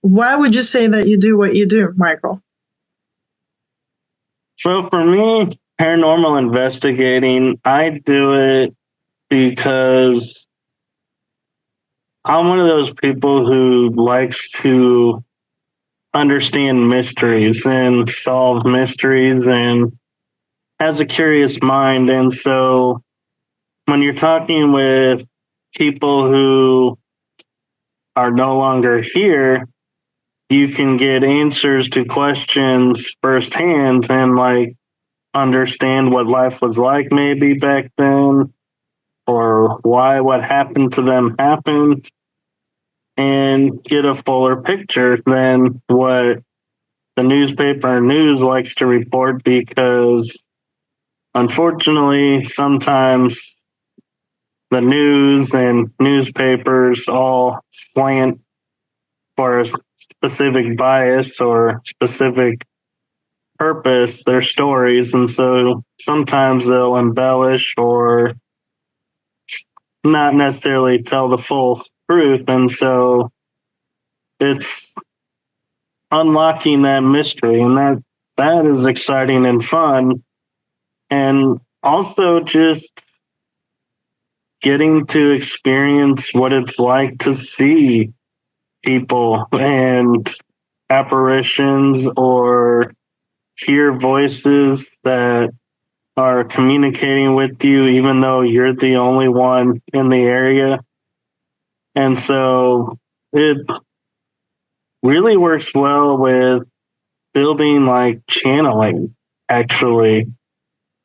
Why would you say that you do what you do, Michael? So for me, paranormal investigating, I do it because I'm one of those people who likes to understand mysteries and solve mysteries and has a curious mind. And so when you're talking with people who are no longer here, you can get answers to questions firsthand and like understand what life was like maybe back then or why what happened to them happened and get a fuller picture than what the newspaper and news likes to report, because unfortunately sometimes the news and newspapers all slant for a specific bias or specific purpose their stories, and so sometimes they'll embellish or not necessarily tell the full truth, and so it's unlocking that mystery, and that is exciting and fun, and also just getting to experience what it's like to see people and apparitions or hear voices that are communicating with you, even though you're the only one in the area. And so it really works well with building like channeling, actually,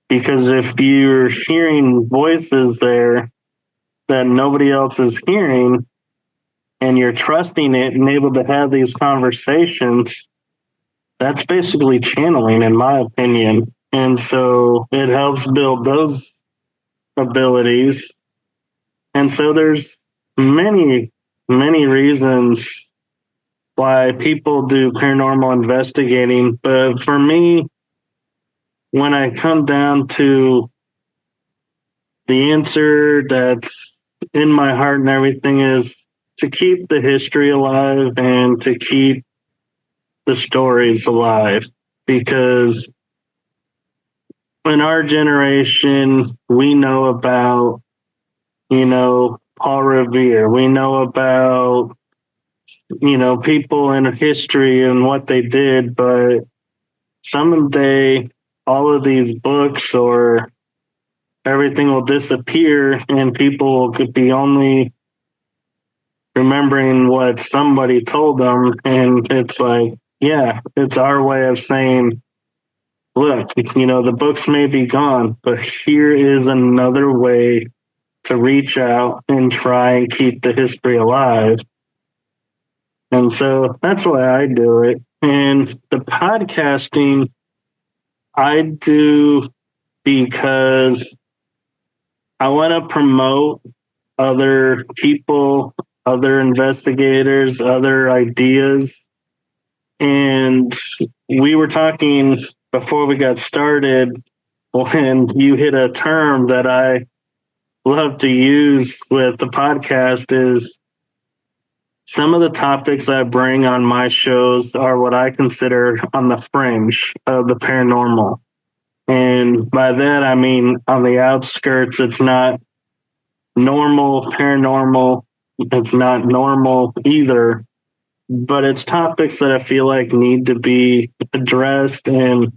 because if you're hearing voices there that nobody else is hearing and you're trusting it and able to have these conversations, that's basically channeling, in my opinion. And so it helps build those abilities. And so there's many, many reasons why people do paranormal investigating. But for me, when I come down to the answer that's in my heart and everything, is to keep the history alive and to keep the stories alive, because in our generation, we know about, Paul Revere. We know about, people in history and what they did, but someday all of these books or everything will disappear and people could be only remembering what somebody told them. And it's like, yeah, it's our way of saying, look, the books may be gone, but here is another way to reach out and try and keep the history alive. And so that's why I do it. And the podcasting, I do because I want to promote other people, other investigators, other ideas. And we were talking before we got started, when you hit a term that I love to use with the podcast, is some of the topics I bring on my shows are what I consider on the fringe of the paranormal. And by that, I mean on the outskirts. It's not normal paranormal. It's not normal either. But it's topics that I feel like need to be addressed and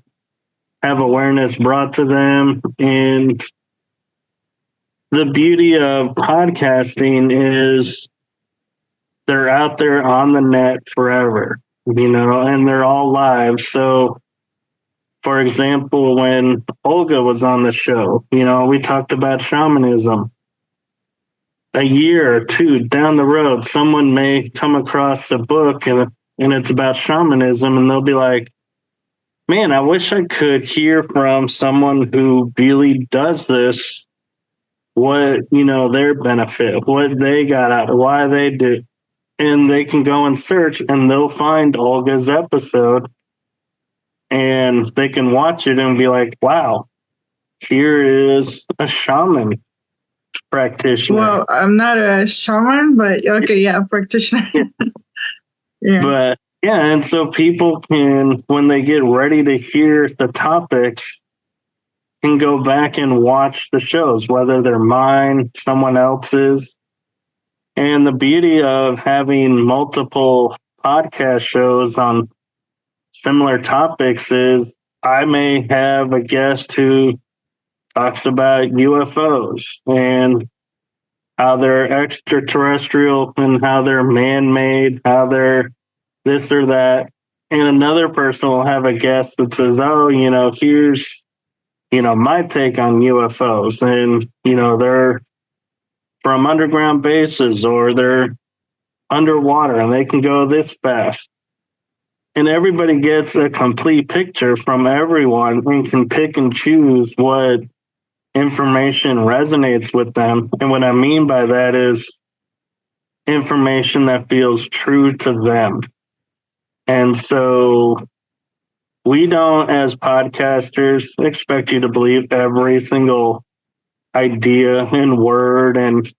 have awareness brought to them. And the beauty of podcasting is they're out there on the net forever, and they're all live. So, for example, when Olga was on the show, we talked about shamanism. A year or two down the road, someone may come across a book and it's about shamanism, and they'll be like, man, I wish I could hear from someone who really does this, what, their benefit, what they got out, why they do. And they can go and search and they'll find Olga's episode and they can watch it and be like, wow, here is a shaman practitioner. Well, I'm not a shaman, but okay, yeah, practitioner. Yeah. But yeah, and so people can, when they get ready to hear the topics, can go back and watch the shows, whether they're mine, someone else's. And the beauty of having multiple podcast shows on similar topics is I may have a guest who talks about UFOs and how they're extraterrestrial and how they're man-made, how they're this or that. And another person will have a guest that says, oh, here's, my take on UFOs. And, they're from underground bases or they're underwater and they can go this fast. And everybody gets a complete picture from everyone and can pick and choose what information resonates with them. And what I mean by that is information that feels true to them. And so we don't, as podcasters, expect you to believe every single idea and word and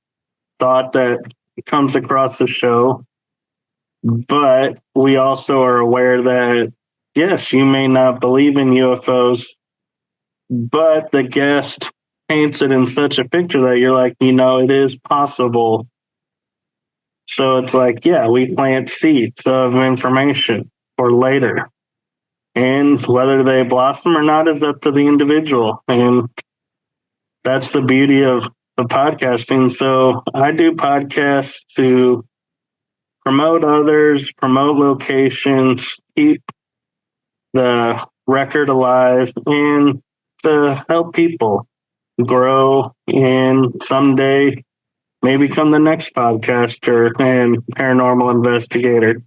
thought that comes across the show. But we also are aware that, yes, you may not believe in UFOs, but the guest paints it in such a picture that you're like, it is possible. So it's like, yeah, we plant seeds of information for later. And whether they blossom or not is up to the individual. And that's the beauty of podcasting. So I do podcasts to promote others, promote locations, keep the record alive, and to help people grow and someday maybe become the next podcaster and paranormal investigator.